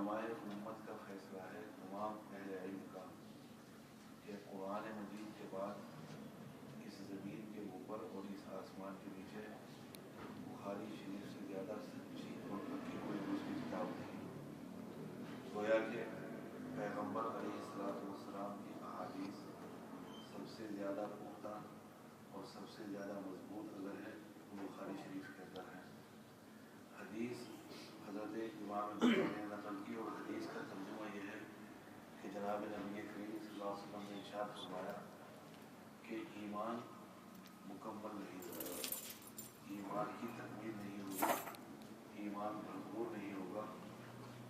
علماء امت کا فیصلہ ہے، تمام اہل علم کا، کہ قرآن مجید کے بعد اس زمین کے اوپر اور اس آسمان کے نیچے بخاری شریف سے زیادہ سچی اور پکی کوئی دوسری کتاب نہیں۔ گویا کہ پیغمبر علیہ السلام کی احادیث سب سے زیادہ پختہ اور سب سے زیادہ مضبوط اگر ہے وہ بخاری شریف کے اندر ہے۔ حدیث حضرت امام بخاری نے نقل کی، اور حدیث کا ترجمہ یہ ہے کہ جناب نبی کریم صلی اللہ علیہ وسلم نے ارشاد فرمایا کہ ایمان مکمل نہیں ہوگا، ایمان کی تکمیل نہیں ہوگی، ایمان بھرپور نہیں ہوگا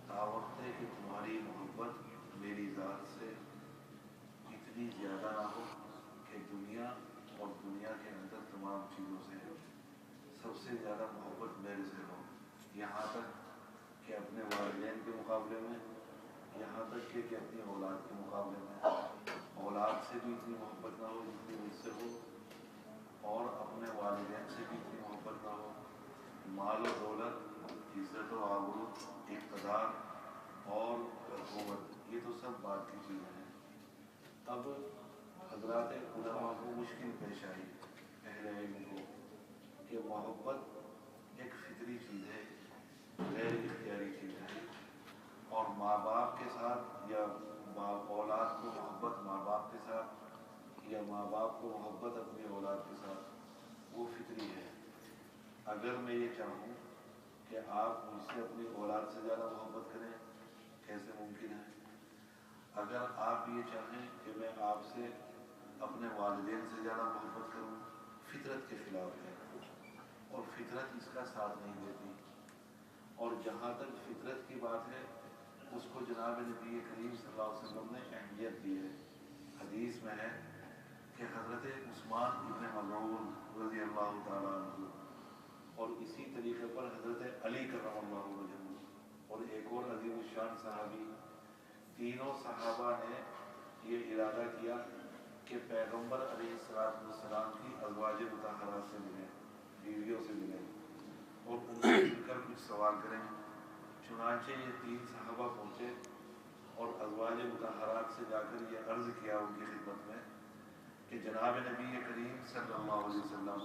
تا وقت ہے کہ تمہاری محبت میری ذات سے اتنی زیادہ نہ ہو کہ دنیا اور دنیا کے اندر تمام چیزوں سے سب سے زیادہ محبت میرے سے ہو، یہاں تک کہ اپنے والدین کے مقابلے میں، یہاں تک کہ اپنی اولاد کے مقابلے میں اولاد سے بھی اتنی محبت نہ ہو جتنی مجھ سے ہو، اور اپنے والدین سے بھی اتنی محبت نہ ہو، مال و دولت، عزت و آبرو، اقتدار اور حکومت، یہ تو سب بات کی چیزیں ہیں۔ اب حضرات علماء کو مشکل پیش آئی، اہل علم کو، کہ محبت ایک فطری چیز ہے، غیر اختیاری چیز ہے، اور ماں باپ کے ساتھ یا اولاد کو محبت ماں باپ کے ساتھ یا ماں باپ کو محبت اپنی اولاد کے ساتھ وہ فطری ہے۔ اگر میں یہ چاہوں کہ آپ مجھ سے اپنی اولاد سے زیادہ محبت کریں، کیسے ممکن ہے؟ اگر آپ یہ چاہیں کہ میں آپ سے اپنے والدین سے زیادہ محبت کروں، فطرت کے خلاف ہے، اور فطرت اس کا ساتھ نہیں دیتی۔ اور جہاں تک فطرت کی بات ہے اس کو جناب نبی کریم صلی اللہ علیہ وسلم نے اہمیت دی ہے۔ حدیث میں ہے کہ حضرت عثمان ابن مظعون رضی اللہ تعالیٰ عنہ، اور اسی طریقے پر حضرت علی کرم اللہ وجہہ، اور ایک اور عظیم الشان صحابی، تینوں صحابہ نے یہ ارادہ کیا کہ پیغمبر علیہ السلام کی ازواج مطہرات سے ملیں، بیویوں سے ملیں، اور ان سے مل کر کچھ سوال کریں۔ چنانچہ یہ تین صحابہ پہنچے اور ازواج مطہرات سے جا کر یہ عرض کیا ان کی خدمت میں کہ جناب نبی کریم صلی اللہ علیہ وسلم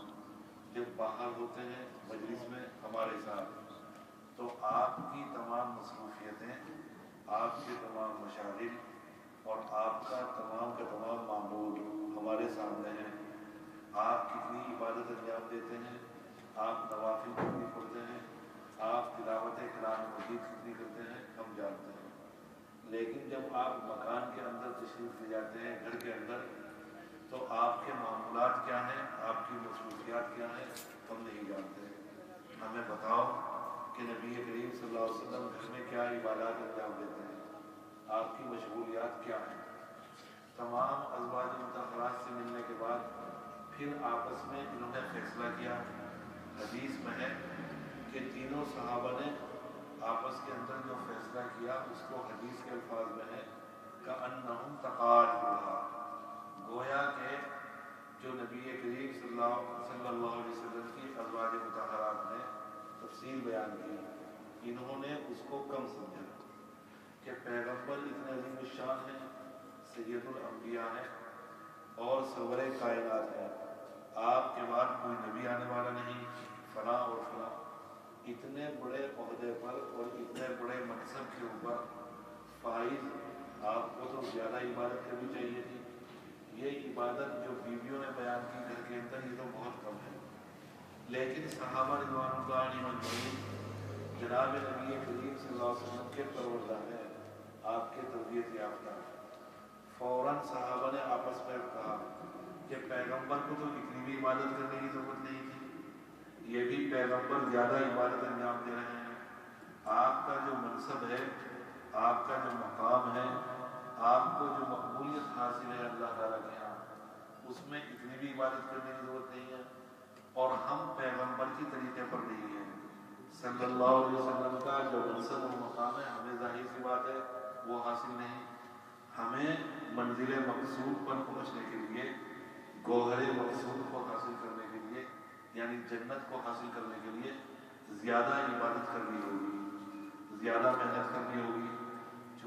جب باہر ہوتے ہیں مجلس میں ہمارے ساتھ تو آپ کی تمام مصروفیتیں، آپ کے تمام مشاغل اور آپ کا تمام معمول ہمارے سامنے ہیں۔ آپ کتنی عبادت انجام دیتے ہیں، آپ نوافل کتنی پڑھتے ہیں، آپ تلاوت کلام مجید کتنی کرتے ہیں، ہم جانتے ہیں، لیکن جب آپ مکان کے اندر تشریف لے جاتے ہیں، گھر کے اندر، تو آپ کے معمولات کیا ہیں، آپ کی مصروفیات کیا ہیں، ہم نہیں جانتے۔ ہمیں بتاؤ کہ نبی کریم صلی اللہ علیہ وسلم گھر میں کیا عبادات انجام دیتے ہیں، آپ کی مشغولیات کیا ہیں۔ تمام ازواج مطہرات سے ملنے کے بعد پھر آپس میں انہوں نے فیصلہ کیا۔ حدیث میں ہے کہ تینوں صحابہ نے آپس کے اندر جو فیصلہ کیا اس کو حدیث کے الفاظ میں ہے کأنہم تقالوا، گویا کہ جو نبی کریم صلی اللہ علیہ وسلم کی ازواج مطہرات نے تفصیل بیان کی، انہوں نے اس کو کم سمجھا کہ پیغمبر اتنے عظیم الشان ہیں، سید الانبیاء ہیں اور سرور کائنات ہیں، آپ کے بعد کوئی نبی آنے والا نہیں، فلاں اور فلاں، اتنے بڑے عہدے پر اور اتنے بڑے منصب کے اوپر فائز، آپ کو تو زیادہ عبادت کرنی چاہیے تھی۔ یہ عبادت جو بیویوں نے بیان کی گھر کے اندر یہ تو بہت کم ہے، لیکن صحابہ رضوان اللہ علیہم اجمعین جناب نبی کریم صلی اللہ علیہ وسلم کے پروردگار ہیں، آپ کے تربیت یافتہ، فوراً صحابہ نے آپس میں کہا کہ پیغمبر کو تو اتنی بھی عبادت کرنے کی ضرورت نہیں تھی، یہ بھی پیغمبر زیادہ عبادت انجام دے رہے ہیں، آپ کا جو منصب ہے، آپ کا جو مقام ہے، آپ کو جو مقبولیت حاصل ہے اللہ تعالیٰ کے یہاں، اس میں اتنی بھی عبادت کرنے کی ضرورت نہیں ہے، اور ہم پیغمبر کی طریقے پر نہیں ہیں۔ صلی اللہ علیہ وسلم کا جو منصب و مقام ہے ہمیں ظاہر سی بات ہے وہ حاصل نہیں، ہمیں منزل مقصود پر پہنچنے کے لیے، گوہر مقصود کو حاصل کرنے کے لیے، یعنی جنت کو حاصل کرنے کے لیے زیادہ عبادت کرنی ہوگی، زیادہ محنت کرنی ہوگی،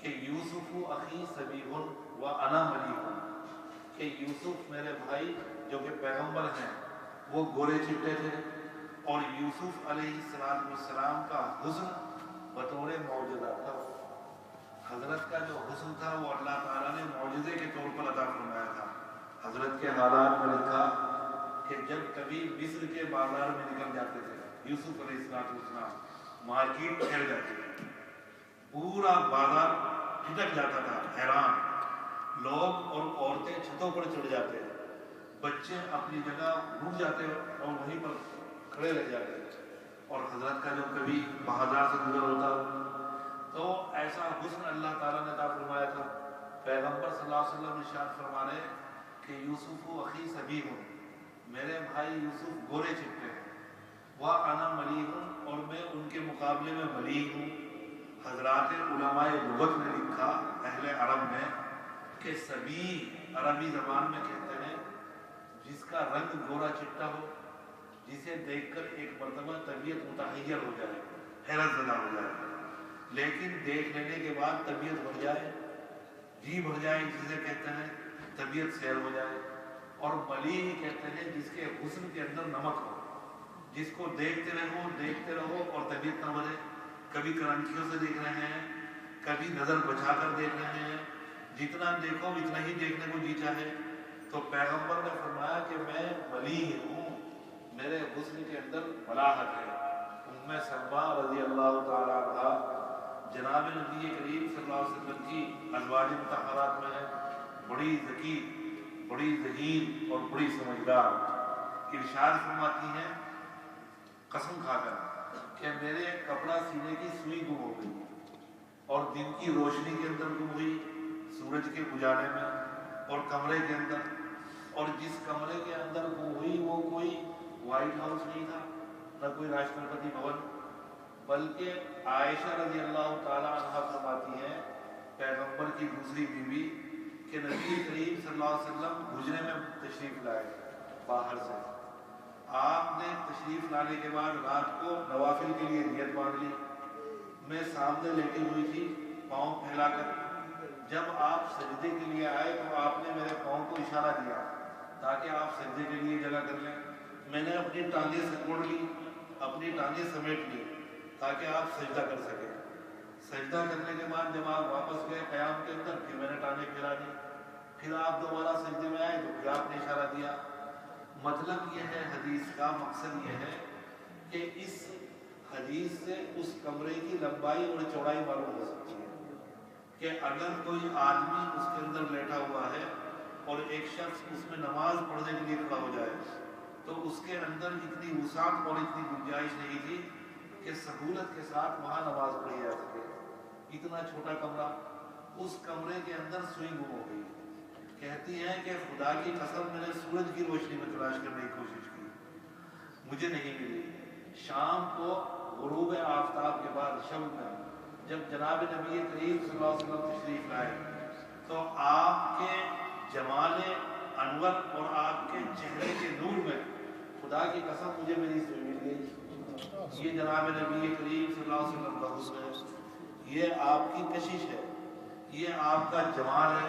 کہ یوسف اخی سبیح و انا ملیح، کہ یوسف میرے بھائی جو کہ پیغمبر ہیں وہ گورے چٹے تھے، اور یوسف علیہ السلام کا حسن بطور معجزہ تھا۔ حضرت کا جو حسن تھا وہ اللہ تعالیٰ نے معجزے کے طور پر عطا فرمایا تھا۔ حضرت کے حالات میں لکھا کہ جب کبھی مصر کے بازار میں نکل جاتے تھے یوسف علیہ السلام، مارکیٹ پھیل جاتی تھی، پورا بازار ٹھٹک جاتا تھا، حیران، لوگ اور عورتیں چھتوں پر چڑھ جاتے، بچے اپنی جگہ رک جاتے اور وہیں پر کھڑے رہ جاتے، اور حضرت کا جو کبھی بازار سے گزر ہوتا تو ایسا حسن اللہ تعالیٰ نے عطا فرمایا تھا۔ پیغمبر صلی اللہ علیہ وسلم ارشاد فرما رہے کہ یوسف اخی سبیح، میرے بھائی یوسف گورے چٹے ہیں، وَأَنَا مَلِيحٌ، اور میں ان کے مقابلے میں ملیح ہوں۔ حضرات علماء لغت نے لکھا، اہل عرب میں، کہ سبیح عربی زبان میں کہتے ہیں جس کا رنگ گورا چٹا ہو، جسے دیکھ کر ایک مرتبہ طبیعت متحیر ہو جائے، حیرت زدہ ہو جائے، لیکن دیکھ لینے کے بعد طبیعت بڑھ جائے، جی بڑھ جائے، جسے کہتے ہیں طبیعت سیر ہو جائے۔ اور ملیح کہتے ہیں جس کے حسن کے اندر نمک ہو، جس کو دیکھتے رہو اور طبیعت نہ بڑھے، کبھی کرنکھیوں سے دیکھ رہے ہیں، کبھی نظر بچا کر دیکھ رہے ہیں، جتنا دیکھو اتنا ہی دیکھنے کو جی چاہے۔ تو پیغمبر نے فرمایا کہ میں ملیح ہوں، میرے حسن کے اندر ملاحت ہے۔ ام سلمہ رضی اللہ تعالیٰ عنہا جناب نبی کریم صلی اللہ علیہ وسلم کی ازواج مطہرات میں ہے، بڑی ذکی، بڑی ذہین اور بڑی سمجھدار، ارشاد فرماتی ہیں قسم کھا کر کہ میرے کپڑا سینے کی سوئی گم ہو گئی اور دن کی روشنی کے اندر گم ہوئی، سورج کے اجالے میں اور کمرے کے اندر، اور جس کمرے کے اندر گم ہوئی وہ کوئی وائٹ ہاؤس نہیں تھا، نہ کوئی راشٹرپتی بھون، بلکہ عائشہ رضی اللہ تعالیٰ عنہ فرماتی ہیں، پیغمبر کی دوسری بیوی، کہ نبی کریم صلی اللہ علیہ وسلم حجرے میں تشریف لائے باہر سے، آپ نے تشریف لانے کے بعد رات کو نوافل کے لیے نیت باندھ لی، میں سامنے لیٹی ہوئی تھی پاؤں پھیلا کر، جب آپ سجدے کے لیے آئے تو آپ نے میرے پاؤں کو اشارہ دیا تاکہ آپ سجدے کے لیے جگہ کر لیں، میں نے اپنی ٹانگیں سکوڑ لی، اپنی ٹانگیں سمیٹ لی تاکہ آپ سجدہ کر سکیں۔ سجدہ کرنے کے بعد جب آپ واپس گئے قیام کے اندر، پھر میں نے ٹانگیں پھیلا دی، پھر آپ دوبارہ سجدے میں آئے تو پھر آپ نے اشارہ دیا۔ مطلب یہ ہے، حدیث کا مقصد یہ ہے کہ اس حدیث سے اس کمرے کی لمبائی اور چوڑائی معلوم ہو سکتی ہے کہ اگر کوئی آدمی اس کے اندر لیٹا ہوا ہے اور ایک شخص اس میں نماز پڑھنے کے لیے کھڑا ہو جائے تو اس کے اندر اتنی وسعت اور اتنی گنجائش نہیں تھی کہ سہولت کے ساتھ وہاں نماز پڑھی جا سکے، اتنا چھوٹا کمرہ، اس کمرے کے اندر سوئی گم ہو گئی۔ کہتی ہیں کہ خدا کی قسم میں نے سورج کی روشنی میں تلاش کرنے کی کوشش کی، مجھے نہیں ملی۔ شام کو غروب آفتاب کے بعد شب میں جب جناب نبی کریم صلی اللہ علیہ وسلم تشریف لائے تو آپ کے جمال انور اور آپ کے چہرے کے نور میں خدا کی قسم مجھے میری سوئی مل گئی۔ یہ جناب نبی کریم صلی اللہ علیہ وسلم کا حسن ہے، یہ آپ کی کشش ہے، یہ آپ کا جمال ہے،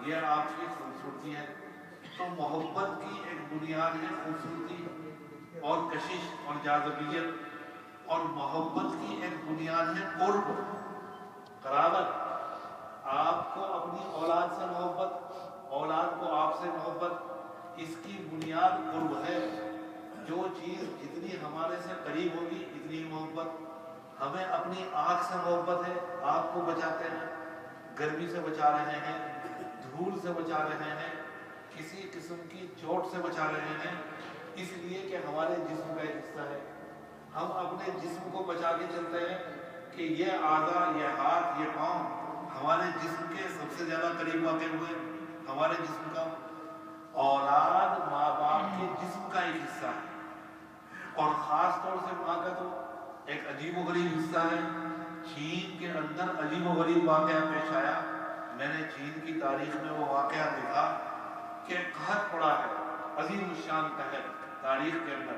یہ آپ کی خوبصورتی ہے۔ تو محبت کی ایک بنیاد ہے خوبصورتی اور کشش اور جاذبیت، اور محبت کی ایک بنیاد ہے قرب، قرابت۔ آپ کو اپنی اولاد سے محبت، اولاد کو آپ سے محبت، اس کی بنیاد قرب ہے۔ جو چیز جتنی ہمارے سے قریب ہوگی اتنی محبت۔ ہمیں اپنی آنکھ سے محبت ہے، آنکھ کو بچاتے ہیں، گرمی سے بچا رہے ہیں، دھول سے بچا رہے ہیں، کسی قسم کی چوٹ سے بچا رہے ہیں، اس لیے کہ ہمارے جسم کا ایک حصہ ہے۔ ہم اپنے جسم کو بچا کے چلتے ہیں کہ یہ اعضاء، یہ ہاتھ، یہ پاؤں ہمارے جسم کے سب سے زیادہ قریب واقع ہوئے، ہمارے جسم کا۔ اولاد ماں باپ کے جسم کا ایک حصہ ہے، اور خاص طور سے ماں کا تو ایک عجیب و غریب حصہ ہے۔ چین کے اندر عجیب و غریب واقعہ پیش آیا، میں نے چین کی تاریخ میں وہ واقعہ دیکھا کہ قحط پڑا ہے، عظیم الشان قحط تاریخ کے اندر،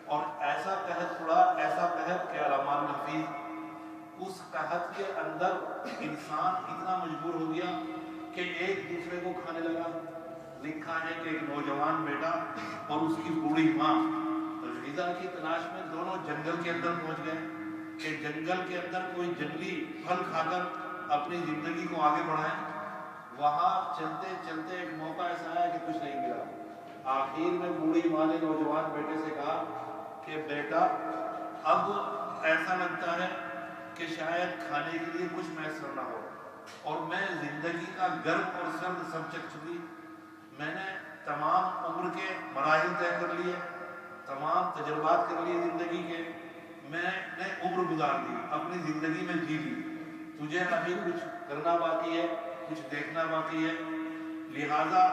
اور ایسا قحط پڑا، ایسا قحط کہ علامہ حفیظ اس قحط کے اندر انسان اتنا مجبور ہو گیا کہ ایک دوسرے کو کھانے لگا. لکھا ہے کہ ایک نوجوان بیٹا اور اس کی بوڑھی ماں غذا کی تلاش میں دونوں جنگل کے اندر پہنچ گئے کہ جنگل کے اندر کوئی جنگلی پھل کھا کر اپنی زندگی کو آگے بڑھائیں. وہاں چلتے چلتے ایک موقع ایسا آیا کہ کچھ نہیں ملا. آخر میں بوڑھی ماں نے نوجوان بیٹے سے کہا کہ بیٹا اب ایسا لگتا ہے کہ شاید کھانے کے لیے کچھ میسر نہ ہو اور میں زندگی کا گرم اور سرد سب چکھ چکی. میں نے تمام عمر کے مراحل طے کر لیے, تمام تجربات کر لیے زندگی کے. میں نے عمر گزار دی, اپنی زندگی میں جی لی. تجھے ابھی کچھ کرنا باقی ہے, کچھ دیکھنا باقی ہے. لہذا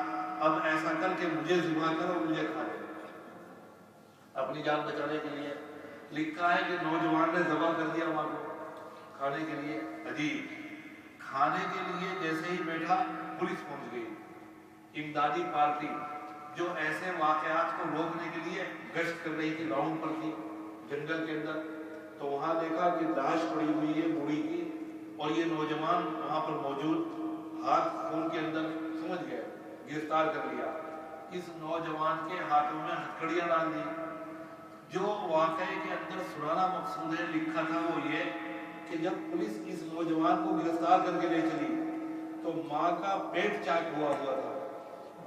اب ایسا کر کے مجھے ذبح کر اور مجھے کھا لے اپنی جان بچانے کے لیے. لکھا ہے کہ نوجوان نے ذبح کر دیا ماں کو کھانے کے لیے. عجیب, کھانے کے لیے جیسے ہی بیٹھا پولیس پہنچ گئی, امدادی پارٹی جو ایسے واقعات کو روکنے کے لیے گشت کر رہی تھی, راؤنڈ پر تھی جنگل کے اندر. تو وہاں دیکھا کہ لاش پڑی ہوئی ہے بوڑھی کی اور یہ نوجوان وہاں پر موجود, ہاتھ خون کے اندر. سمجھ گئے, گرفتار کر لیا. اس نوجوان کے ہاتھوں میں ہتھکڑیاں ڈال دی. جو واقعے کے اندر سنانا مقصود ہے لکھا تھا وہ یہ کہ جب پولیس اس نوجوان کو گرفتار کر کے لے چلی تو ماں کا پیٹ چاک ہوا تھا,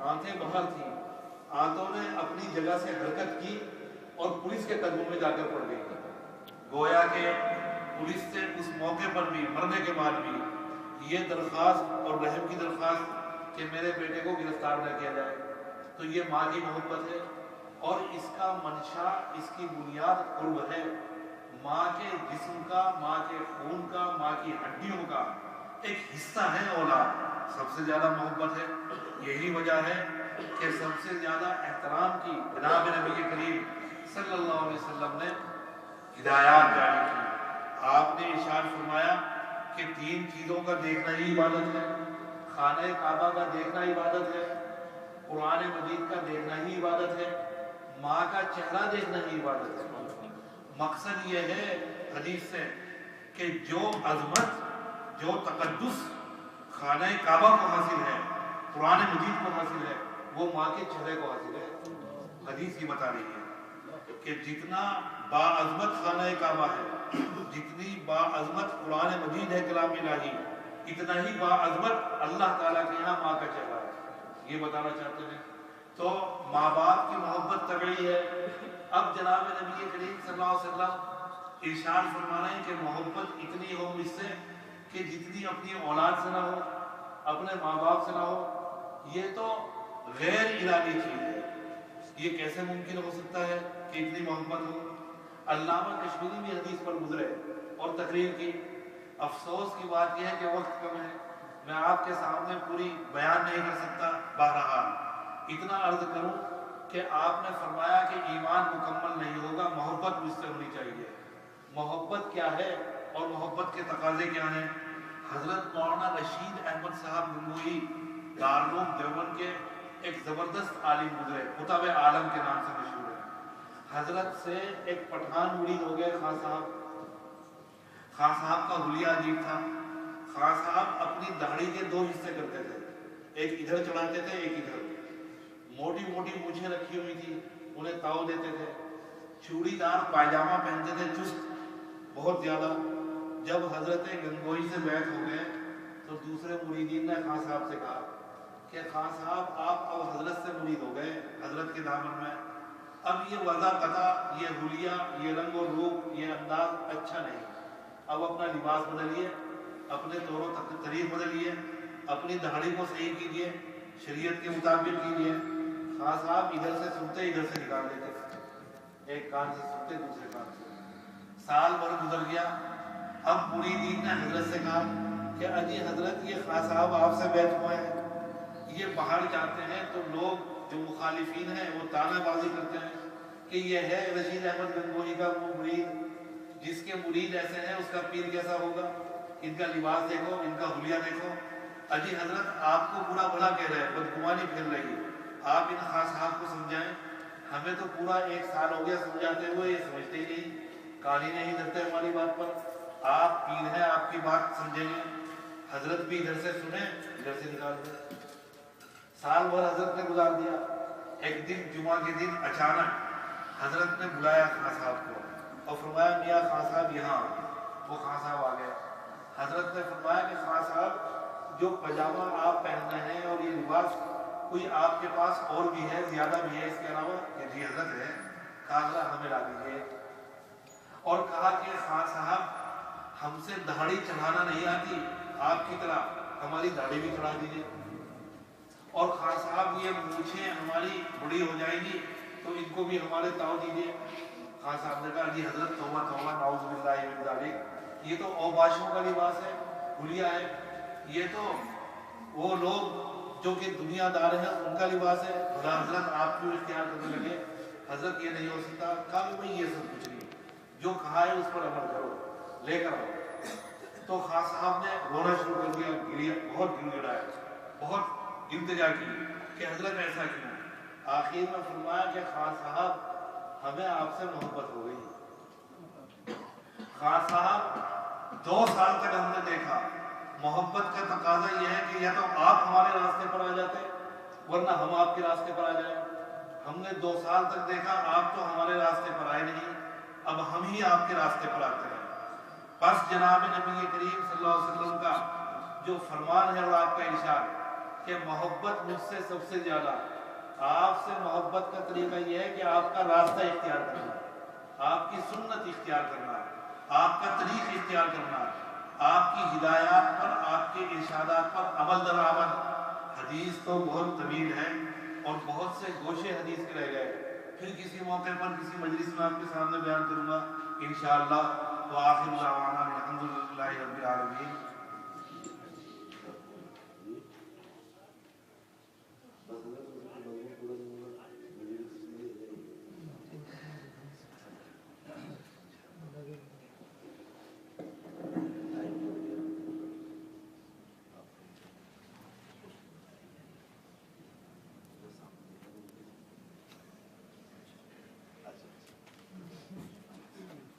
آنکھیں باہر تھیں. آنتوں نے اپنی جگہ سے حرکت کی اور پولیس کے قدموں میں جا کر پڑ گئی. گویا کہ پولیس سے اس موقع پر بھی, مرنے کے بعد بھی یہ درخواست اور رحم کی درخواست کہ میرے بیٹے کو گرفتار نہ کیا جائے. تو یہ ماں کی محبت ہے اور اس کا منشا, اس کی بنیاد قرب ہے. ماں کے جسم کا, ماں کے خون کا, ماں کی ہڈیوں کا ایک حصہ ہے اولاد. سب سے زیادہ محبت ہے. یہی وجہ ہے کہ سب سے زیادہ احترام کی جناب نبی کریم صلی اللہ علیہ وسلم نے ہدایات جاری کی. آپ نے ارشاد فرمایا کہ 3 چیزوں کا دیکھنا ہی عبادت ہے. خانہ کعبہ کا دیکھنا عبادت ہے, قرآن مجید کا دیکھنا ہی عبادت ہے, ماں کا چہرہ دیکھنا ہی عبادت ہے. مقصد یہ ہے حدیث سے کہ جو عظمت, جو تقدس خانہ کعبہ کو حاصل ہے, قرآن مجید کو حاصل ہے, وہ ماں کے چہرے کو حاصل ہے. حدیث کی بتا رہی ہے کہ جتنا باعظمت خانہ کعبہ ہے, جتنی باعظمت قرآن مجید ہے کلام الہی, اتنا ہی باعظمت اللہ تعالیٰ کے یہاں ماں کا چہرہ ہے. یہ بتانا چاہتے ہیں. تو ماں باپ کی محبت طبعی ہے. اب جناب نبی کریم صلی اللہ علیہ وسلم ارشاد فرما رہے ہیں کہ محبت اتنی ہو مجھ سے کہ جتنی اپنی اولاد سے نہ ہو, اپنے ماں باپ سے نہ ہو. یہ تو غیر ارادی چیز ہے. یہ کیسے ممکن ہو سکتا ہے کہ اتنی محبت ہو؟ علامہ کشمیری بھی حدیث پر گزرے اور تقریر کی. افسوس کی بات یہ ہے کہ وقت کم ہے, میں آپ کے سامنے پوری بیان نہیں کر سکتا. بہرحال اتنا عرض کروں کہ آپ نے فرمایا کہ ایمان مکمل نہیں ہوگا, محبت مجھ سے ہونی چاہیے. محبت کیا ہے اور محبت کے تقاضے کیا ہیں؟ حضرت مولانا رشید احمد صاحب گنگوئی دارالعلوم دیوبند کے ایک زبردست عالم گزرے, خطب عالم کے نام سے مشہور ہے. حضرت سے ایک پٹھان مرید ہو گئے خان صاحب. خان صاحب کا حلیہ عجیب تھا. خان صاحب اپنی داڑھی کے 2 حصے کرتے تھے, ایک ادھر چڑھاتے تھے, ایک ادھر. موٹی موٹی مونچھیں رکھی ہوئی تھی, انہیں تاؤ دیتے تھے. چوڑی دار پائجامہ پہنتے تھے, چست بہت زیادہ. جب حضرت گنگوئی سے بیعت ہو گئے تو دوسرے مریدین نے خان صاحب سے کہا کہ خان صاحب آپ اب حضرت سے مرید ہو گئے, حضرت کے دامن میں. اب یہ وضع قطع, یہ حلیہ, یہ رنگ و روپ, یہ انداز اچھا نہیں. اب اپنا لباس بدلیے, اپنے طور و طریق بدلیے, اپنی داڑھی کو صحیح کیجیے, شریعت کے مطابق کیجیے. خان صاحب ادھر سے سنتے ادھر سے نکال دیتے, ایک کان سے سنتے دوسرے کان سے. سال بھر گزر گیا. اب مریدین نے حضرت سے کہا کہ اجی حضرت یہ خان صاحب آپ سے بیعت ہوئے ہیں, یہ باہر جاتے ہیں تو لوگ جو مخالفین ہیں وہ تانے بازی کرتے ہیں کہ یہ ہے رشید احمد گنگوئی کا وہ مرید, جس کے مرید ایسے ہیں اس کا پیر کیسا ہوگا. ان کا لباس دیکھو, ان کا حلیہ دیکھو. اجی حضرت آپ کو برا بھلا کہہ رہے ہیں, بدگمانی پھیل رہی ہے, آپ ان خان صاحب کو سمجھائیں. ہمیں تو پورا 1 سال ہو گیا سمجھاتے ہوئے, یہ سمجھتے ہی نہیں, کان ہی نہیں دھرتے ہماری بات پر. آپ پیر ہیں، آپ کی بات سمجھیں گے، حضرت بھی ادھر سے سنیں ادھر سے نکال دیں. سال بھر حضرت نے گزار دیا. ایک دن جمعہ کے دن اچانک حضرت نے بلایا خاں صاحب کو اور فرمایا میاں خاں صاحب یہاں. وہ خاں صاحب آ گئے. حضرت نے فرمایا کہ خاں صاحب جو پاجامہ آپ پہننے ہیں اور یہ لباس کوئی آپ کے پاس اور بھی ہے، زیادہ بھی ہے اس کے علاوہ؟ کہ جی حضرت ہے. کہا ذرا ہمیں لا دیجیے. اور کہا کہ خاں صاحب ہم سے داڑھی چڑھانا نہیں آتی آپ کی طرح، ہماری داڑھی بھی چڑھا دیجیے. اور خاں صاحب یہ مونچھیں ہماری بڑی ہو جائیں گی تو ان کو بھی ہمارے تاؤ دیجیے. خاں صاحب نے کہا جی حضرت توبہ توبہ نعوذ باللہ من ذالک، یہ تو اوباشوں کا لباس ہے، بھولیا ہے. یہ تو وہ لوگ جو کہ دنیا دار ہیں ان کا لباس ہے. خدا حضرت آپ کیوں اختیار کرنے لگے؟ حضرت یہ نہیں ہو سکتا. کہا کہ بھائی یہ سب کچھ نہیں، جو کہا ہے اس پر عمل کرو، لے کر آؤ. تو خاں صاحب نے رونا شروع کر دیا، گریا، بہت گر گڑایا، بہت التجا کی کہ حضرت ایسا کیوں. آخر میں فرمایا کہ خاں صاحب ہمیں آپ سے محبت ہو گئی. خاں صاحب 2 سال تک ہم نے دیکھا، محبت کا تقاضا یہ ہے کہ یا تو آپ ہمارے راستے پر آ جاتے ورنہ ہم آپ کے راستے پر آ جائیں. ہم نے 2 سال تک دیکھا آپ تو ہمارے راستے پر آئے نہیں، اب ہم ہی آپ کے راستے پر آتے ہیں. بس جناب نبی کریم صلی اللہ علیہ وسلم کا جو فرمان ہے اور آپ کا ارشاد کہ محبت مجھ سے سب سے زیادہ، آپ سے محبت کا طریقہ یہ ہے کہ آپ کا راستہ اختیار کرنا، آپ کی سنت اختیار کرنا، آپ کا طریق اختیار کرنا، آپ کی ہدایات پر، آپ کے ارشادات پر عمل درآمد. حدیث تو بہت طویل ہے اور بہت سے گوشے حدیث کے رہ گئے، پھر کسی موقع پر کسی مجلس میں آپ کے سامنے بیان کروں گا انشاءاللہ. وآخر دعوانا